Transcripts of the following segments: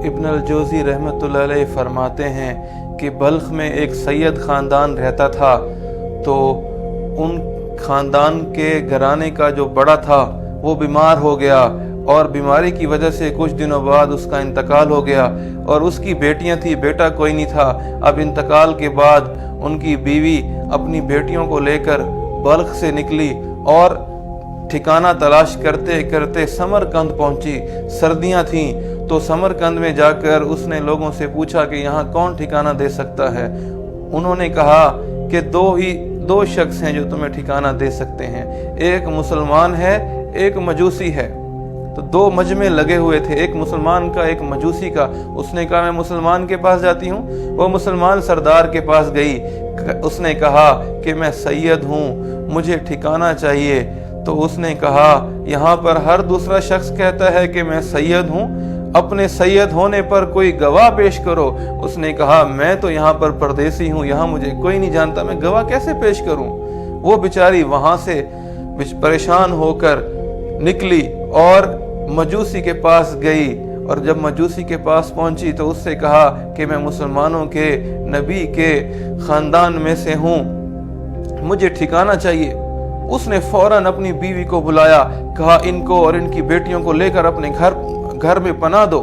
ابن الجوزی रहमतुल्लाह अलैह फरमाते हैं کہ बल्ख में एक सैयद ख़ानदान रहता था, तो उन ख़ानदान के घराने का जो बड़ा था वो बीमार हो गया और बीमारी की वजह से कुछ दिनों बाद उसका इंतकाल हो गया। और उसकी बेटियां थी, बेटा कोई नहीं था। अब इंतकाल के बाद उनकी बीवी अपनी बेटियों को लेकर बल्ख से निकली और ठिकाना तलाश करते करते समरकंद पहुंची। सर्दियां थीं तो समरकंद में जाकर उसने लोगों से पूछा कि यहाँ कौन ठिकाना दे सकता है। उन्होंने कहा कि दो शख्स हैं जो तुम्हें ठिकाना दे सकते हैं, एक मुसलमान है, एक मजूसी है। तो दो मजमे लगे हुए थे, एक मुसलमान का एक मजूसी का। उसने कहा मैं मुसलमान के पास जाती हूँ। वो मुसलमान सरदार के पास गई। उसने कहा कि मैं सैयद हूँ, मुझे ठिकाना चाहिए। तो उसने कहा यहाँ पर हर दूसरा शख्स कहता है कि मैं सैयद हूँ, अपने सैयद होने पर कोई गवाह पेश करो। उसने कहा मैं तो यहाँ पर परदेसी हूँ, यहाँ मुझे कोई नहीं जानता, मैं गवाह कैसे पेश करूँ। वो बेचारी वहाँ से परेशान होकर निकली और मजूसी के पास गई। और जब मजूसी के पास पहुंची तो उससे कहा कि मैं मुसलमानों के नबी के खानदान में से हूँ, मुझे ठिकाना चाहिए। उसने फौरन अपनी बीवी को बुलाया, कहा इनको और इनकी बेटियों को लेकर अपने घर में पनाह दो।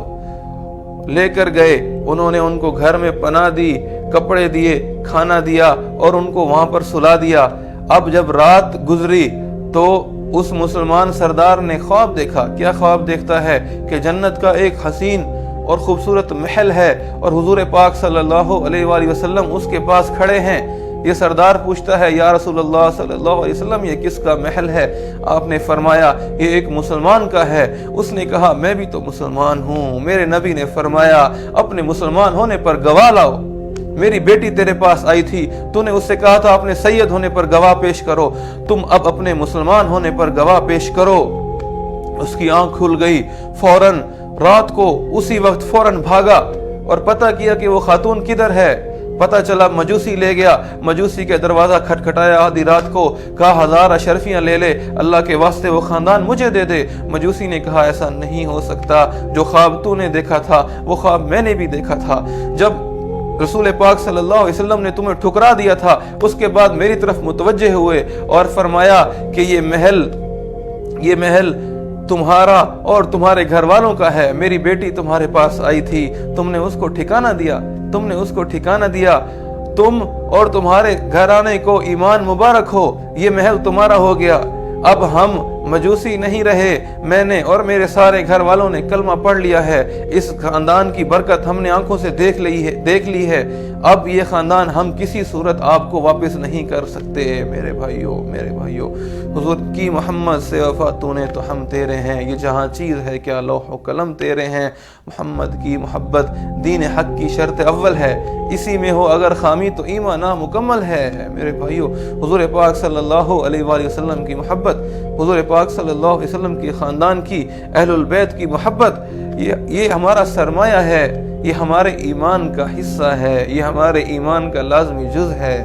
लेकर गए, उन्होंने उनको घर में पनाह दी, कपड़े दिए, खाना दिया और उनको वहां पर सुला दिया। अब जब रात गुजरी तो उस मुसलमान सरदार ने ख्वाब देखा। क्या ख्वाब देखता है कि जन्नत का एक हसीन और खूबसूरत महल है और हुजूर पाक सल्लल्लाहु अलैहि वसल्लम उसके पास खड़े हैं। ये सरदार पूछता है या रसूलल्लाह सल्लल्लाहु अलैहि वसल्लम ये किसका महल है? आपने फरमाया ये एक मुसलमान का है। उसने कहा मैं भी तो मुसलमान हूँ। मेरे नबी ने फरमाया अपने मुसलमान होने पर गवाह लाओ। मेरी बेटी तेरे पास आई थी, तूने उससे कहा था अपने सैयद होने पर गवाह पेश करो, तुम अब अपने मुसलमान होने पर गवाह पेश करो। उसकी आंख खुल गई। फौरन रात को उसी वक्त फौरन भागा और पता किया कि वो खातून किधर है। पता चला मजूसी ले गया। मजूसी के दरवाजा खटखटाया आधी रात को, कहा 1000 अशरफियां ले ले, अल्लाह के वास्ते वो खानदान मुझे दे दे। मजूसी ने कहा ऐसा नहीं हो सकता, जो ख्वाब तूने देखा था वो ख्वाब मैंने भी देखा था। जब रसूल पाक सल्लल्लाहु अलैहि वसल्लम ने तुम्हें ठुकरा दिया था उसके बाद मेरी तरफ मुतवज्जे हुए और फरमाया कि ये महल तुम्हारा और तुम्हारे घर वालों का है। मेरी बेटी तुम्हारे पास आई थी, तुमने उसको ठिकाना दिया, तुम और तुम्हारे घराने को ईमान मुबारक हो, ये महल तुम्हारा हो गया। अब हम मजूसी नहीं रहे, मैंने और मेरे सारे घर वालों ने कलमा पढ़ लिया है। इस खानदान की बरकत हमने आंखों से देख ली है। अब ये खानदान हम किसी सूरत आपको वापस नहीं कर सकते। मेरे भाइयों, हुजूर की मोहम्मद से वफा तूने तो हम तेरे हैं, ये जहाँ चीज़ है क्या लौह कलम तेरे हैं। मोहम्मद की मोहब्बत दीन हक की शर्त अव्वल है, इसी में हो अगर खामी तो ईमान नामुकम्मल है। मेरे भाइयों, हुजूर पाक सल्लल्लाहु अलैहि वसल्लम की मोहब्बत, हुजूर पाक सल्लल्लाहु अलैहि वसल्लम के ख़ानदान की, अहलुल बैत की मोहब्बत, ये हमारा सरमाया है, ये हमारे ईमान का हिस्सा है, ये हमारे ईमान का लाजमी जुज़ है।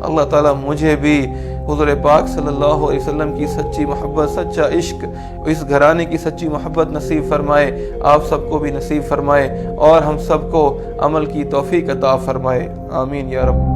अल्लाह ताला मुझे भी हुजूर पाक सल्लल्लाहु अलैहि वसल्लम की सच्ची मोहब्बत, सच्चा इश्क, इस घराने की सच्ची मोहब्बत नसीब फरमाए, आप सबको भी नसीब फरमाए और हम सबको अमल की तौफीक अता फरमाए। आमीन या रब।